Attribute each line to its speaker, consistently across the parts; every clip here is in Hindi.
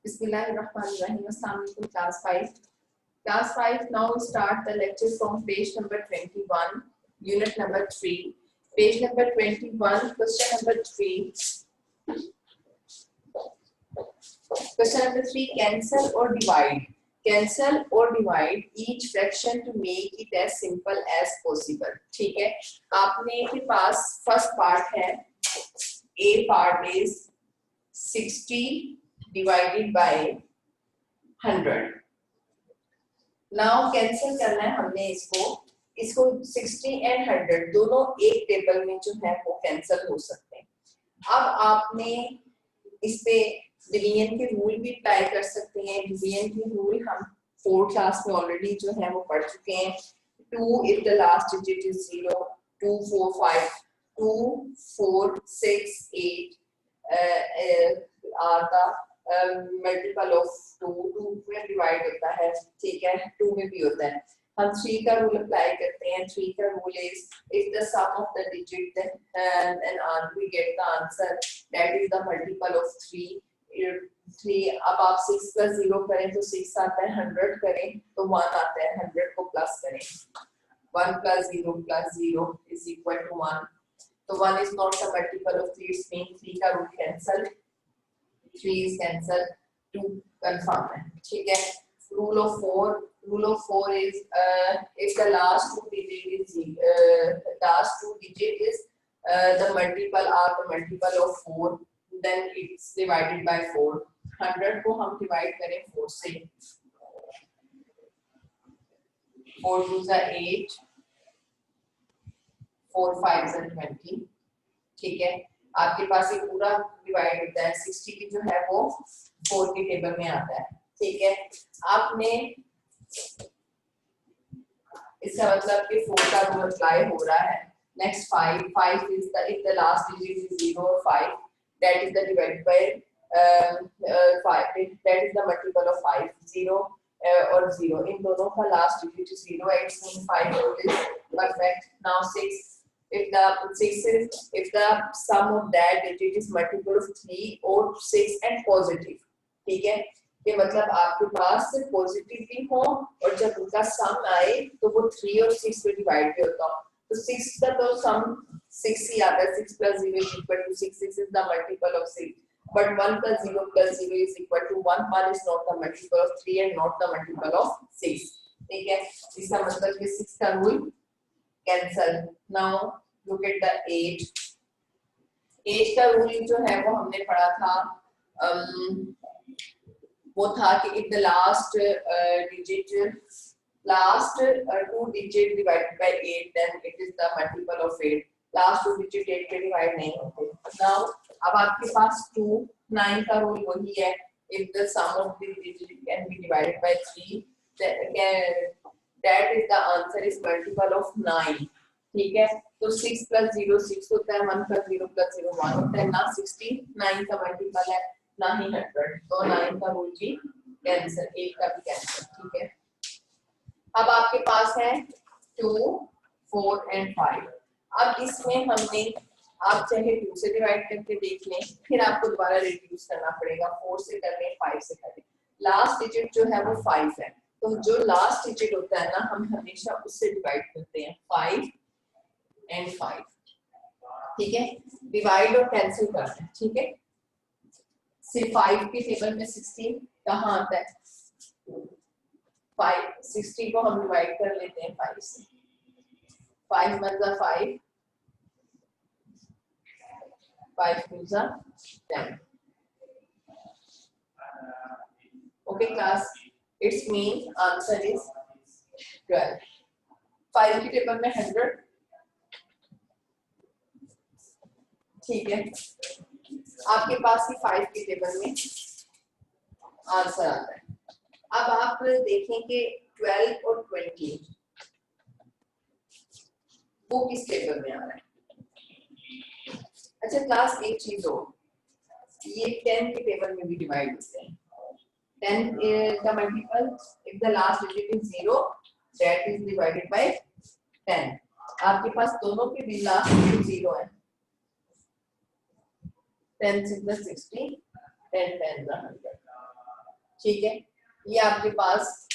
Speaker 1: Bismillahirrahmanirrahim. Assalamu alaikum, class 5. Class 5, now we start the lecture from page number 21, unit number 3. Page number 21, question number 3. Question number 3, cancel or divide. Cancel or divide each fraction to make it as simple as possible. ठीक है, आपने के पास first part है, A part is 60 divided by 100. Now cancel करना है हमने इसको 60 and 100 दोनों एक टेबल में जो है वो कैंसिल हो सकते हैं. अब आपने इस पे डिवीजन के रूल भी अप्लाई कर सकते हैं. डिवीजन के रूल हम 4th क्लास में ऑलरेडी जो है वो पढ़ चुके हैं. 2 if the last digit is 0, 2 4 5, 2 4 6 8 are the multiple of 2. 2 में डिवाइड होता है, ठीक है, 2 में भी होता है. हम 3 का रूल अप्लाई करते हैं. 3 का rule is if the sum of the digit and we get the answer that is the multiple of 3. 3 अब आप 6 plus 0 करें तो 6 आता है, 100 करें तो 1 आता है, 100 को प्लस करें. 1 plus 0 is equal to 1. So 1 is not the multiple of 3. It means 3 का rule cancel, 3 is cancel, 2 confirm है, ठीक है. Rule of 4 is if the last two digit is the multiple are the multiple of 4, then it's divided by 4. 100 को हम डिवाइड करें 4 से. 4 2 are 8, 4 5 are 20, ठीक है. आपके पास ये पूरा डिवाइड होता है. 60 की जो है वो 4 के टेबल में आता है, ठीक है. आपने इसका मतलब कि 4 का रूल अप्लाई हो रहा है. Next 5 is the if the last digit is 0 or 5, that is the divided by 5, that is the multiple of 5. 0 or 0, इन दोनों का last digit is 0. It means 5 rule is perfect. Now 6, if the sum of that digit is multiple of 3 or 6 and positive, ठीक है. ये मतलब आपके पास पॉजिटिव भी हो और जब उनका सम आए तो वो 3 और 6 पे डिवाइड भी होता हो. तो 6 का तो सम 6 ही आता है. 6 plus 0 is equal to 6. 6 is the multiple of 6. But 1 plus 0 is equal to 1. 1 is not the multiple of 3 and not the multiple of 6. ठीक है, इसका मतलब कि 6 का rule cancel. Now look at the 8. 8 का रूल जो है वो हमने पढ़ा था. वो था कि if the last two digit divided by 8, then it is the multiple of 8. Last two digit 8 के डिवाइड नहीं होते. Now अब आपके पास 2 9 का रूल वही है. If the sum of the digit can be divided by 3, that is the answer is multiple of 9, ठीक है. तो 6 plus 0 6 होता है, 1 plus 0 plus 0 1 होता है. ना 69 का मल्टीपल है ना ही 100, तो 9 का रूल भी कैंसिल, 8 का भी कैंसिल, ठीक है. अब आपके पास है 2 4 and 5. अब इसमें हमने आप चाहे 2 से डिवाइड करके देख लें, फिर आपको दोबारा रिड्यूस करना पड़ेगा. 4 से कर लें, 5 से कर लें. लास्ट डिजिट जो है वो 5 है, तो जो लास्ट डिजिट होता है ना हम हमेशा उससे डिवाइड करते हैं. 5 and 5, ठीक है. डिवाइड और कैंसिल करते हैं, ठीक है. सिर्फ 5 के टेबल में 16 कहाँ आता है. 60 को हम डिवाइड कर लेते हैं 5 से. 5 1 जा 5, 5 2 जा 10. Okay class, it's mean answer is 12. 5 के टेबल में 100, ठीक है. आपके पास ही 5 के टेबल में आंसर आता है. अब आप देखें कि 12 और 20 वो किस टेबल में आ रहा है. अच्छा क्लास, एक चीज हो, ये 10 के टेबल में भी डिवाइड होते हैं. 10 का multiple if the last digit is 0, that is divided by 10. आपके पास दोनों के भी लास्ट डिजिट 0 है. 10 6 60, 10 10 100. ठीक है, ये आपके पास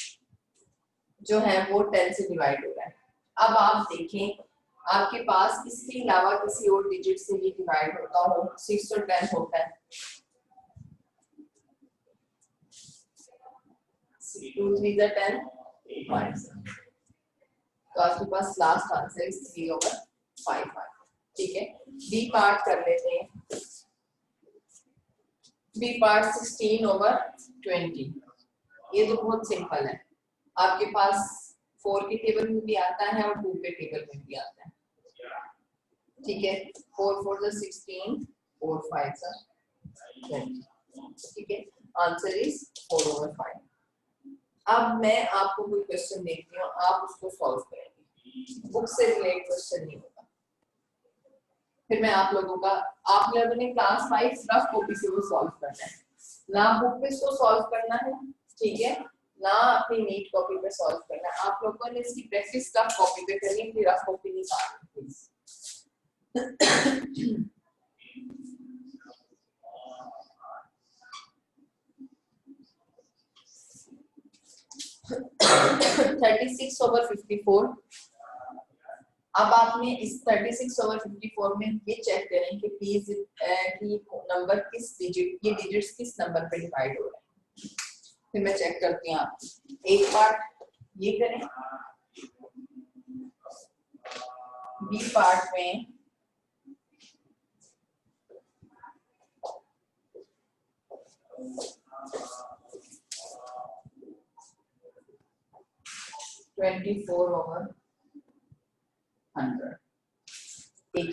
Speaker 1: जो है वो 10 से डिवाइड हो रहा है। अब आप देखें आपके पास इसके अलावा किसी और डिजिट से ये डिवाइड होता हो, 6 और 10 होता है, 2 3 जा 10 5, तो आपके पास लास्ट आंसर इज 3/5। ठीक है, बी पार्ट कर लेते हैं। B part 16/20। ये तो बहुत सिंपल है, आपके पास 4 के टेबल में भी आता है और 2 के टेबल में भी आता है। ठीक है, 4 4 16, 4 5 20। ठीक है, आंसर इज 4/5। अब मैं आपको कोई क्वेश्चन देती हूँ, आप उसको सॉल्व करेंगे, बुक से रिलेटेड क्वेश्चन नहीं होगा। फिर मैं आप लोगों ने क्लास 5 रफ कॉपी से वो सॉल्व करना है, ना बुक पे इसको सॉल्व करना है। ठीक है, ना अपनी नीट कॉपी पे सॉल्व करना है। आप लोगों ने इसकी प्रैक्टिस रफ कॉपी पे करनी है, रफ कॉपी नहीं करनी प्लीज। 36/54। अब आपने इस 36/54 में ये चेक करें कि प्लीज कि नंबर किस डिजिट, ये डिजिट्स किस नंबर पे डिवाइड हो रहे हैं। फिर मैं चेक करती हूँ। आप एक पार्ट ये करें, बी पार्ट में (24/100) एक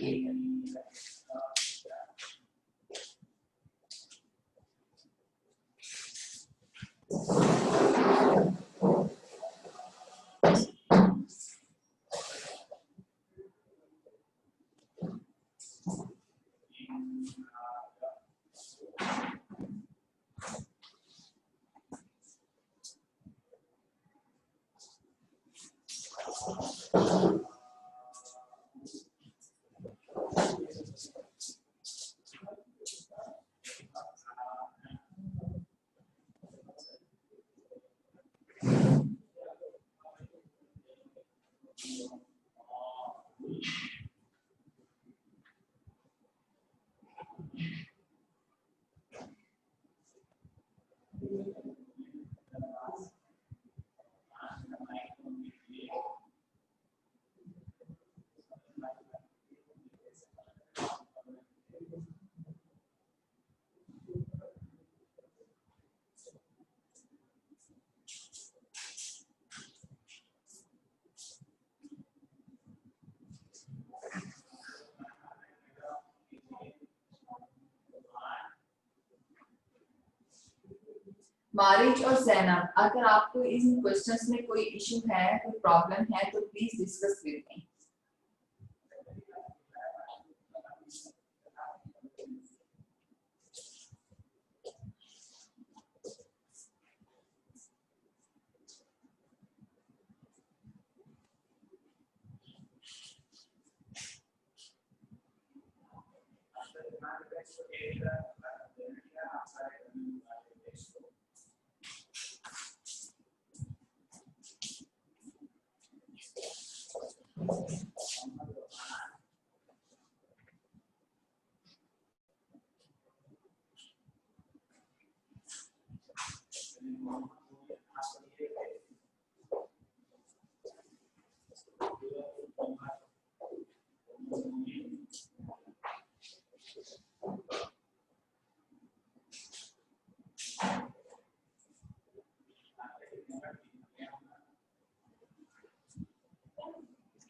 Speaker 1: मारिज और जैनब, अगर आपको इन क्वेश्चंस में कोई इशू है, कोई प्रॉब्लम है तो प्लीज डिस्कस विद मी।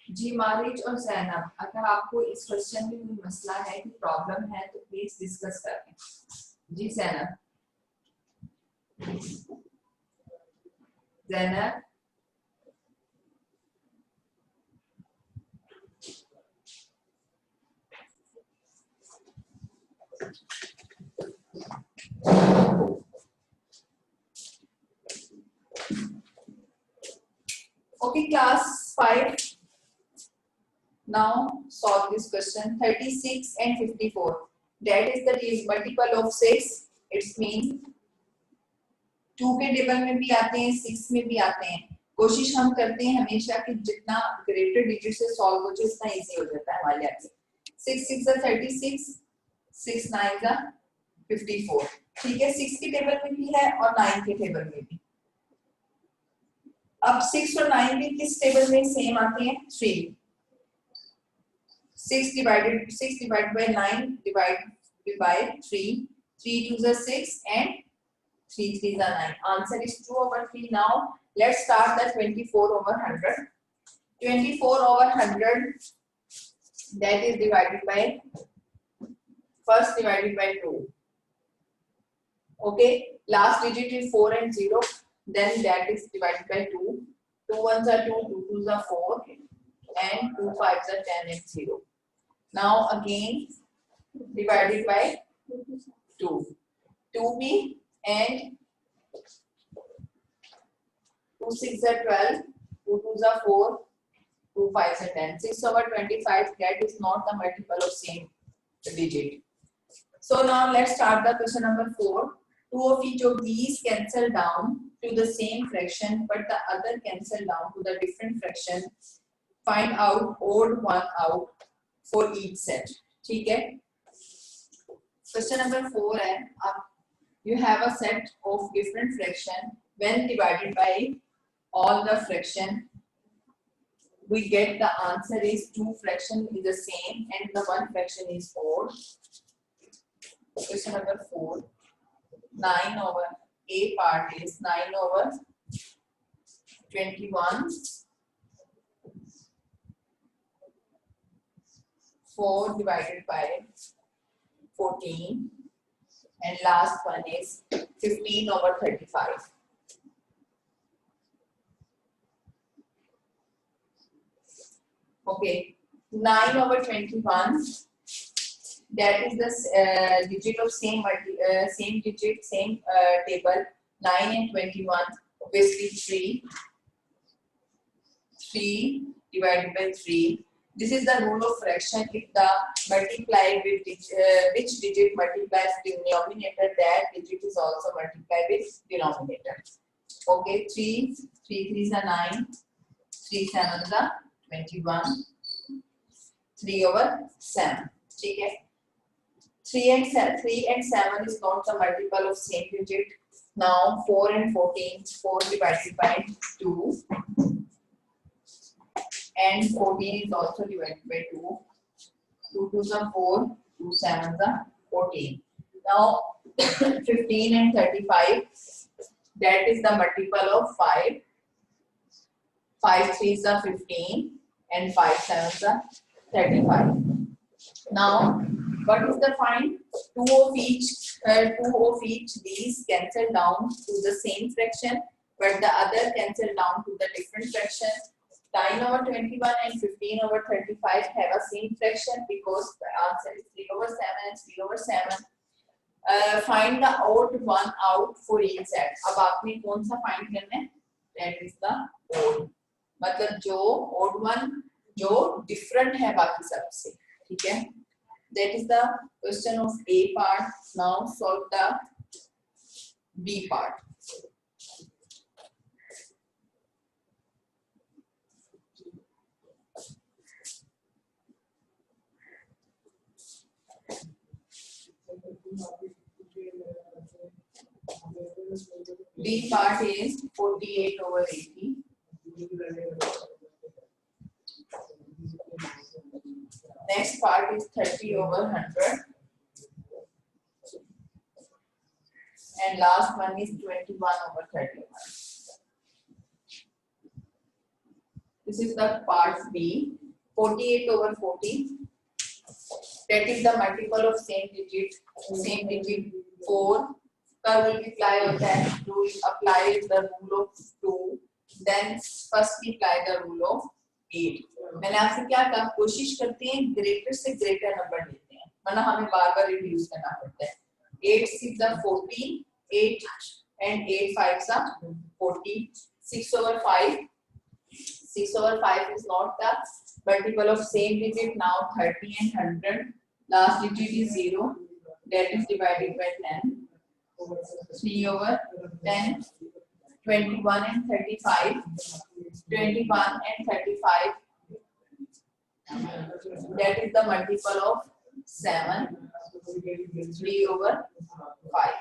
Speaker 1: जी मारिज और जैनब, अगर आपको इस क्वेश्चन में कोई मसला है, कोई प्रॉब्लम है तो प्लीज डिस्कस करें। जी Zainab, Zainab okay, class 5, now solve this question. 36 and 54, that is the multiple of 6. It's mean 2 के टेबल में भी आते हैं, 6 में भी आते हैं। कोशिश हम करते हैं हमेशा कि जितना ग्रेटर डिजिट से सॉल्व हो जाए उतना इजी हो जाता है हमारे लिए। 6 6 36, 6 9 54। ठीक है, 6 के टेबल में भी है और 9 के टेबल में भी। अब 6 और 9 भी किस टेबल में सेम आते हैं? 3। 6 divided by 9 divided by 3, 3 2s are 6 and 3 3s are 9. Answer is 2 over 3. Now let's start the 24 over 100. 24 over 100, that is divided by, first divided by 2. Okay, last digit is 4 and 0, then that is divided by 2. 2 1s are 2, 2 2s are 4 and 2 5s are 10 and 0. Now again divided by 2. 2b and 2 6 are 12, 2 2s are 4, 2 5s are 10. 6 over 25, that is not the multiple of same digit. So now let's start the question number 4. 2 of each of these cancel down to the same fraction, but the other cancel down to the different fraction. Find out odd one out for each set. ठीक है, question number 4 है, you have a set of different fraction. When divided by all the fraction, we get the answer is 2 fraction is the same and the 1 fraction is odd. Question number 4. 9 over A part is 9 over 21, 4 divided by 14, and last one is 15 over 35. Okay, 9 over 21, that is the digit of same digit, same table. 9 and 21, obviously 3 divided by 3. This is the rule of fraction. If the multiply with which digit multiplies denominator, that digit is also multiplied with denominator. Okay, 3 3s are 9, 3 7s are 21, 3 over 7. ठीक है, 3 and 7 is not the multiple of same digit. Now 4 and 14, 4 divided by 2 and 14 is also divided by 2. 2 2s are 4, 2 7s are 14. Now 15 and 35, that is the multiple of 5. 5 3s are 15 and 5 7s are 35. Now what is the find? 2 of each these cancel down to the same fraction, but the other cancel down to the different fraction. 9 over 21 and 15 over 35 have a same fraction because the answer is 3 over 7 and 3 over 7. Find the odd one out for each set. अब आपने कौन सा find करना है? That is the odd. मतलब जो odd one जो different है बाकी सबसे, ठीक है? That is the question of A part. Now solve the B part. B part is 48 over 80. Next part is 30 over 100. And last one is 21 over 31. This is the part B. 48 over 40. That is the multiple of same digit 4. का multiply होता है, to apply the rule of 2, then first apply the rule of 8. मैंने आपसे क्या कहा, कोशिश करते हैं ग्रेटर से ग्रेटर नंबर लेते हैं, वरना हमें बार-बार रिड्यूस करना पड़ता है. 8 6 are 14, 8 and 8 5s are 40. 6 over 5. 6 over 5 is not the multiple of same digit. Now 30 and 100. Last digit is 0. That is divided by 10. 3/10, 21 and 35, 21 and 35, that is the multiple of 7, 3/5.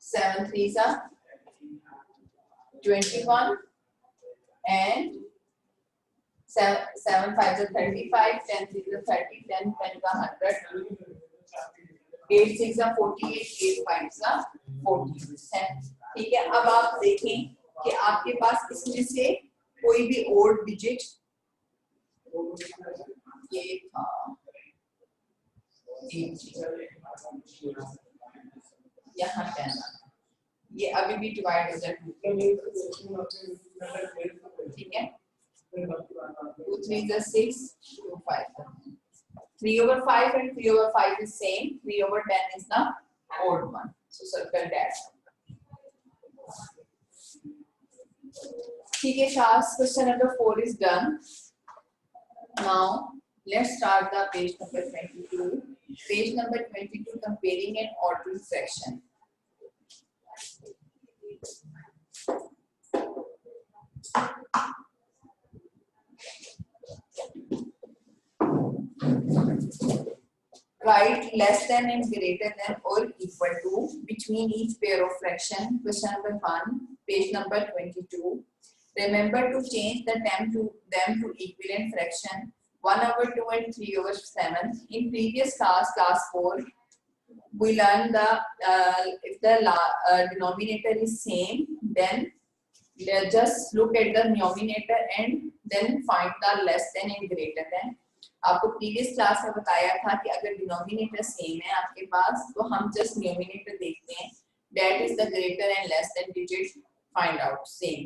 Speaker 1: 7 3s are 21 and 7 5s are 35, 10 3s are 30, 10 10 का 100, 8 6 are 48, 8 5s are 40 है। ठीक है, अब आप देखें कि आपके पास इसमें से कोई भी ओड डिजिट ये था यहाँ 10, ये अभी भी डिवाइड हो जाएगा। ठीक है, 2 3 is 6, 2 5, 3/5 and 3/5 is same, 3/10 is the odd one, so circle that. ठीक है class, question number 4 is done. Now let's start the page number 22. Page number 22, comparing and ordering fraction. Write less than and greater than or equal to between each pair of fraction. Question number 1, page number 22. Remember to change the them to equivalent fraction 1/2 and 3/7. In previous class 4, we learned the if the denominator is same, then just look at the numerator and then find the less than and greater than. आपको प्रीवियस क्लास में बताया था कि अगर डिनोमिनेटर सेम है आपके पास तो हम जस्ट न्यूमिनेटर देखते हैं, that is the greater and less than digit find out same.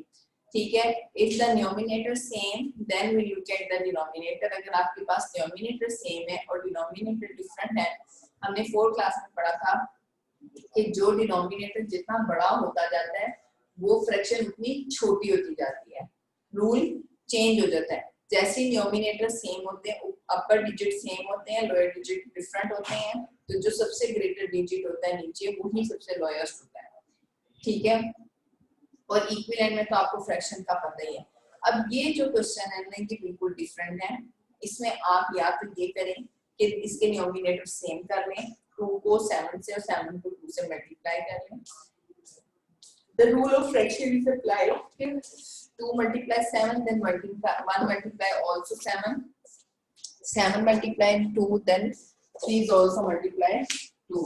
Speaker 1: ठीक है, if the numerator same then we look at the denominator. अगर आपके पास न्यूमिनेटर सेम है और डिनोमिनेटर डिफरेंट है, हमने 4 क्लास में पढ़ा था कि जो डिनोमिनेटर जितना बड़ा होता जाता है वो फ्रैक्शन उतनी छोटी होती जाती है, रूल चेंज हो जाता है। जैसे न्यूमिनेटर सेम होते हैं, अपर डिजिट सेम होते हैं, लोअर डिजिट डिफरेंट होते हैं, तो जो सबसे ग्रेटर डिजिट होता है नीचे वही सबसे लोएस्ट होता है। ठीक है, और इक्विवेलेंट में तो आपको फ्रैक्शन का पता ही है। अब ये जो क्वेश्चन है ना ये बिल्कुल डिफरेंट है, इसमें आप या तो ये करें कि इसके न्यूमिनेटर सेम कर लें, 2 को 7 से और 7 को 2 से मल्टीप्लाई कर लें। The rule of fraction is applied. Okay? 2 multiply 7, then 1 multiply also 7. 7 multiply 2, then 3 is also multiply 2.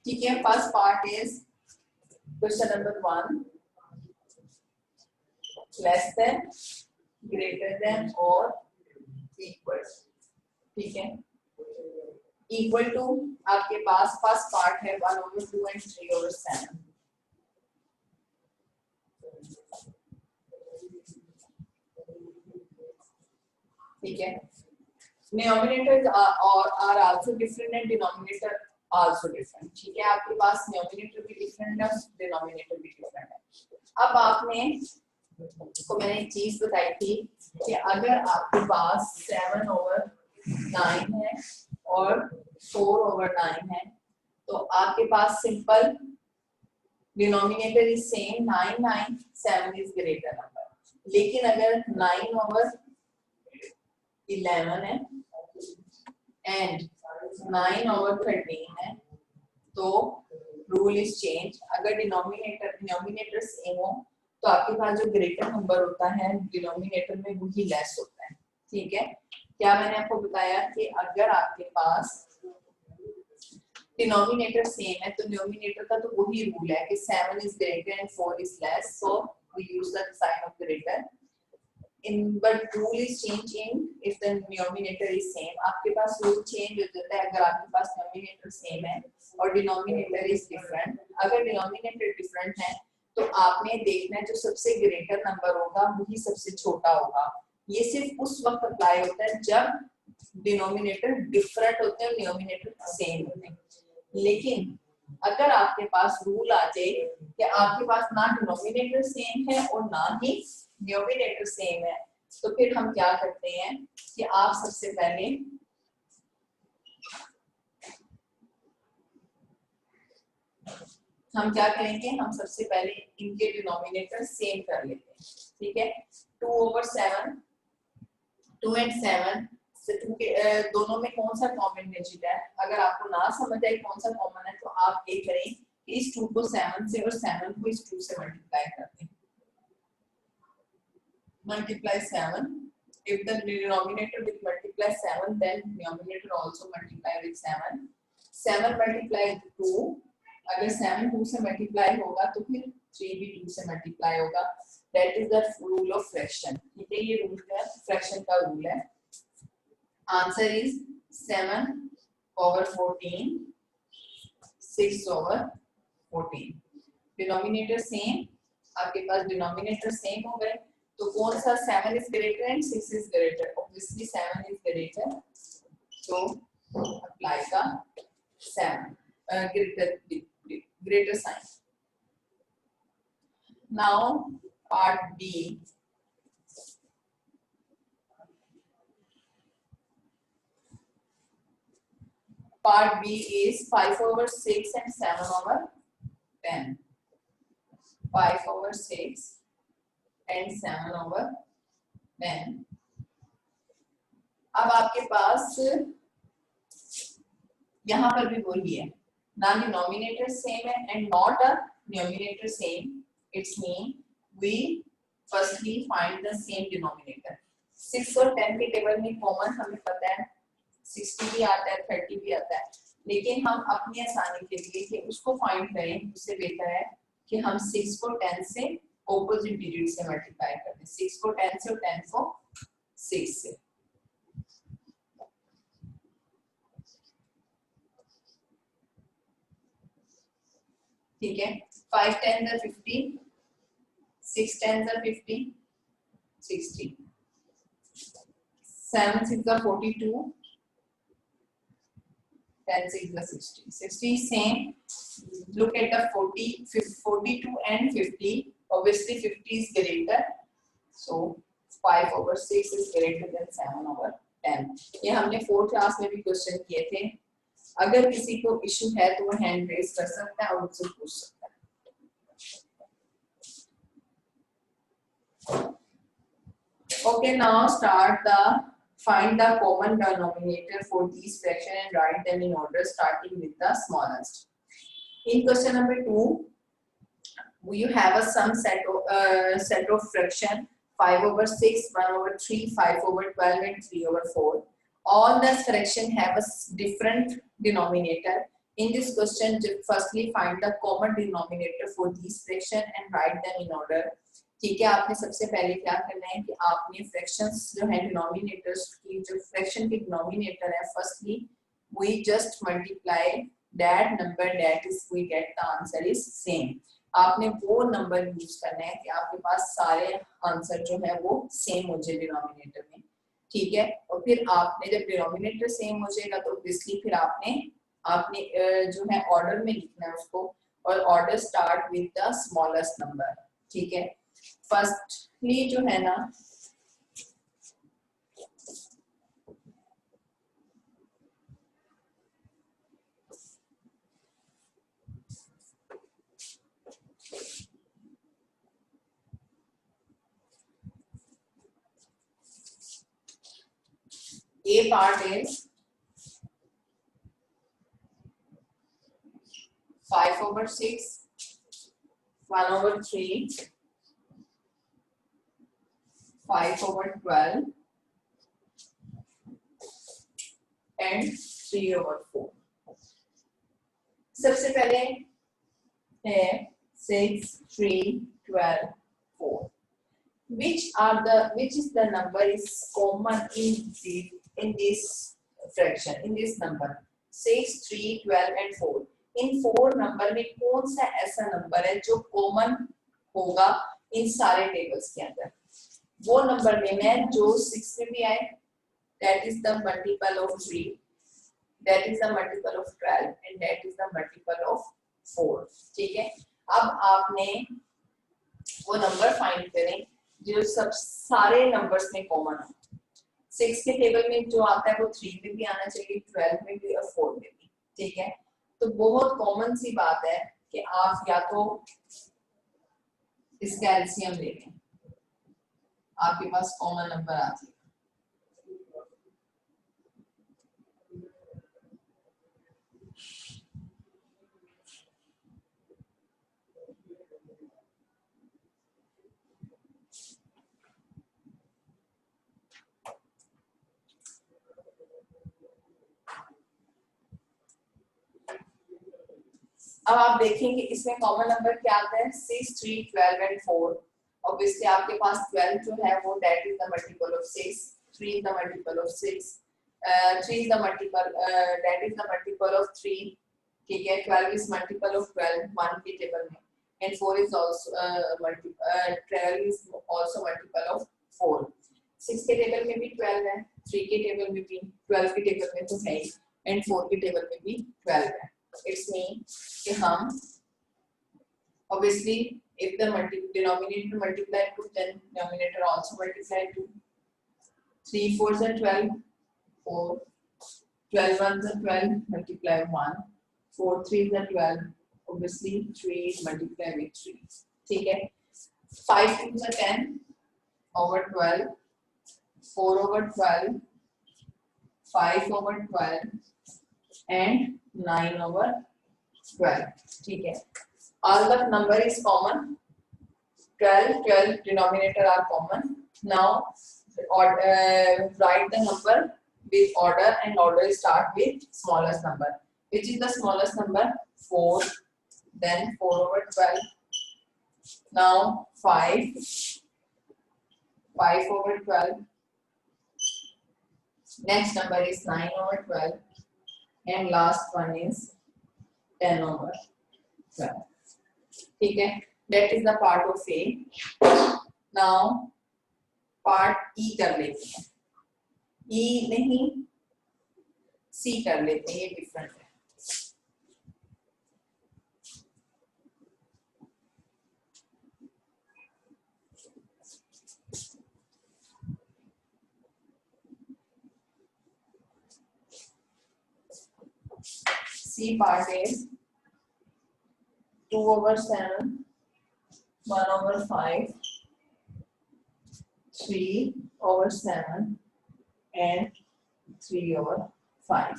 Speaker 1: ठीक है, first part is question number 1, less than, greater than और इक्वल। ठीक है, इक्वल टू आपके पास फर्स्ट पार्ट है 1/2 and 3/7। ठीक है, numerator are also different and denominator also different. ठीक है, आपके पास न्यूमिनेटर भी डिफरेंट है, डिनोमिनेटर भी डिफरेंट है। अब आपने को मैंने एक चीज बताई थी कि अगर आपके पास 7/9 है और 4/9 है तो आपके पास simple denominator is same 9 9, 7 is greater number. लेकिन अगर 9/11 है एंड 9/13 है तो रूल इज चेंज। अगर डिनोमिनेटर सेम हो तो आपके पास जो ग्रेटर नंबर होता है डिनोमिनेटर में वही लेस होता है। ठीक है, क्या मैंने आपको बताया कि अगर आपके पास डिनोमिनेटर सेम है तो न्यूमिनेटर का तो वही रूल है कि 7 is greater and 4 is less, so we use the sign of greater. But rule is changing if the numerator is same. आपके पास rule change हो जाता है अगर आपके पास numerator same है और denominator is different. अगर denominator different है तो आपने देखना है जो सबसे ग्रेटर नंबर होगा वही सबसे छोटा होगा। ये सिर्फ उस वक्त अप्लाई होता है जब डिनोमिनेटर डिफरेंट होते हैं और न्यूमरेटर सेम होते हैं। लेकिन अगर आपके पास रूल आ जाए कि आपके पास ना डिनोमिनेटर सेम है और ना ही न्यूमरेटर सेम है, तो फिर हम क्या करते हैं कि आप सबसे पहले हम क्या करेंगे, हम सबसे पहले इनके डिनोमिनेटर सेम कर लेते हैं। ठीक है, 2/7, 2 and 7 से 2 के दोनों में कौन सा कॉमन डिजिट है। अगर आपको ना समझ आए कौन सा कॉमन है तो आप ये करें कि इस 2 को 7 से और 7 को इस 2 से मल्टीप्लाई कर दें। Multiply 7, if the denominator will multiply 7 then numerator also multiply with 7। 7 multiply with 2, अगर 7 2 से मल्टीप्लाई होगा तो फिर 3 भी 2 से मल्टीप्लाई होगा। That is the rule of fraction. ठीक है, ये रूल है, फ्रैक्शन का रूल है। Answer is 7/14, 6/14। डिनोमिनेटर सेम, आपके पास डिनोमिनेटर सेम हो गए तो कौन सा 7 is greater and 6 is greater, obviously 7 is greater, तो अप्लाई का 7 greater sign. Now part B. Part B is 5/6 and 7/10. 5/6 and 7/10. अब आपके पास यहाँ पर भी वही है, ना डिनोमिनेटर सेम है and not a numerator same. It's mean we firstly find the same denominator. 6 और 10 के टेबल में कॉमन हमें पता है 60 भी आता है 30 भी आता है, लेकिन हम अपनी आसानी के लिए कि उसको फाइंड करें उससे बेहतर है कि हम 6 को 10 से ऑपोजिट डिजिट से मल्टीप्लाई कर दें। 6 को 10 से और 10 को 6 से। ठीक है, 5 10 50, 6 10 50, 60, 7 6 42, 10 6 60, 60 same. Look at the 40, 42 and 50. Obviously 50 is greater, so 5/6 is greater than 7/10. ये हमने 4th क्लास में भी क्वेश्चन किए थे। अगर किसी को इशू है तो वो हैंड रेज कर सकता है और मुझसे पूछ सकता है। Okay, now start the find the common denominator for these fraction and write them in order starting with the smallest. In question number 2, you have a sum set of fraction 5/6, 1/3, 5/12 and 3/4. All the fraction have a different denominator. In this question, firstly find the common denominator for these fraction and write them in order. ठीक है, आपने सबसे पहले क्या करना है कि आपने फ्रैक्शंस जो है डिनोमिनेटर्स की, जो फ्रैक्शन के डिनोमिनेटर है, firstly we just multiply that number that is we get the answer is same. आपने वो नंबर यूज करना है कि आपके पास सारे आंसर जो है वो सेम हो जाए डिनोमिनेटर में। ठीक है, और फिर आपने जब डिनोमिनेटर सेम हो जाएगा तो ऑब्वियसली फिर आपने जो है ऑर्डर में लिखना है उसको, और order start with the smallest number. ठीक है, फर्स्टली जो है ना A part is 5/6, 1/3, 5/12 and 3/4. सबसे पहले है 6 3 12 4. Which is the number is common in this fraction, in this number 6 3 12 and 4. In 4 number में कौन सा ऐसा नंबर है जो कॉमन होगा इन सारे टेबल्स के अंदर, वो नंबर लेना है जो 6 में भी आए, that is the multiple of 3, that is the multiple of 12 and that is the multiple of 4। ठीक है, अब आपने वो नंबर फाइंड करें जो सब सारे नंबर्स में कॉमन हो। 6 के टेबल में जो आता है वो 3 में भी आना चाहिए, 12 में भी और 4 में भी। ठीक है, तो बहुत कॉमन सी बात है कि आप या तो इसका एलसीएम ले लें, आपके पास कॉमन नंबर आ जाएगा। अब आप देखेंगे इसमें कॉमन नंबर क्या आता है, 6, 3, 12 एंड 4। ऑब्वियसली आपके पास 12 जो है वो that is the multiple of 6, 3 is the multiple of 6, 3 is the multiple that is the multiple of 3। ठीक है, 12 इज मल्टीपल ऑफ 12 1 के टेबल में, and 4 is also 12 is also multiple of 4। 6 के टेबल में भी 12 है, 3 के टेबल में भी, 12 के टेबल में तो है ही, एंड 4 के टेबल में भी 12 है। It's mean कि हम obviously if the denominator multiply to, then denominator also multiply to 3 4s are 12, 4 12 1s are 12, multiply 1, 4 3s are 12, obviously 3 is multiply with 3। ठीक है, 5 2s are 10 over 12, 4 over 12, 5 over 12 and 9 over 12। ठीक है, all the number is common, 12 denominator are common। now write the number with order, and order start with smallest number, which is the smallest number, 4, then 4 over 12, now 5 over 12, next number is 9 over 12, and last one is 10 over 12। ठीक है, that is the part of A। now part E कर लेते हैं, E नहीं C कर लेते हैं, ये डिफरेंट है। C part is 2 over 7, 1 over 5, 3 over 7 and 3 over 5।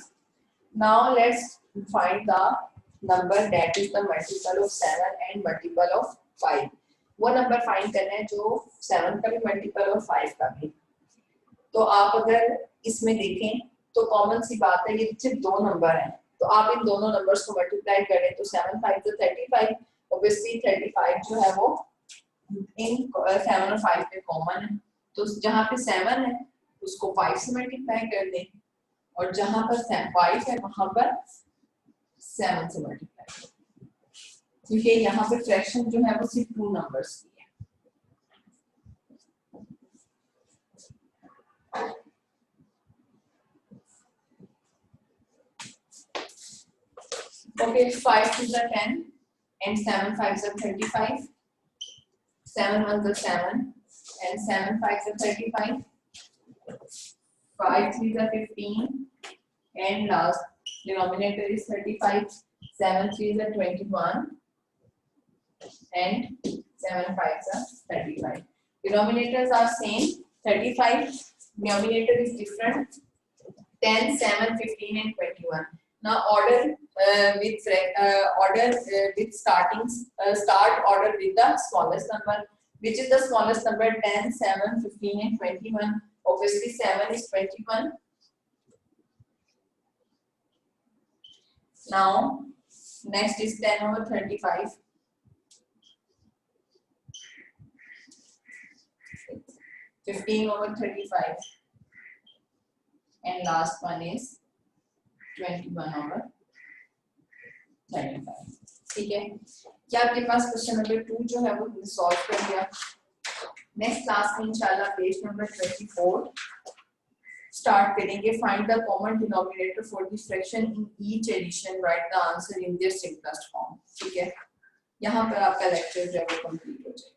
Speaker 1: now let's find the number that is the multiple of 7 and multiple of 5। वो नंबर फाइंड करना है जो 7 का भी मल्टीपल और 5 का भी। तो आप अगर इसमें देखें तो कॉमन सी बात है, ये सिर्फ दो नंबर हैं, तो आप इन दोनों नंबर्स को मल्टीप्लाई करें तो 7 5 तो 35, ऑब्वियसली 35 जो है वो इन 7 और 5 पे कॉमन है, तो जहां पे 7 है उसको 5 से मल्टीप्लाई कर दें, और जहां पर 5 है वहां पर 7 से मल्टीप्लाई कर दें, क्योंकि यहाँ पे फ्रैक्शन जो है वो सिर्फ 2 नंबर्स की है। Okay, 5 2s are 10 and 7 5s are 35, 7 1s are 7 and 7 5s are 35, 5 3s are 15 and last denominator is 35, 7 3s are 21 and 7 5s are 35। denominators are same, 35 denominator is different, 10 7 15 and 21। now order with start order with the smallest number, which is the smallest number, 10 7 15 and 21। obviously 7 is 21। now next is 10 over 35, 15 over 35 and last one is 21 over 35। ठीक है, क्या आपके पास क्वेश्चन नंबर 2 जो है वो हमने सॉल्व कर लिया। नेक्स्ट क्लास में इंशाल्लाह पेज नंबर 24 स्टार्ट करेंगे। Find the common denominator for the fraction in each addition, write the answer in their simplest form. ठीक है, यहाँ पर आपका लेक्चर जो है वो कंप्लीट हो जाएगा।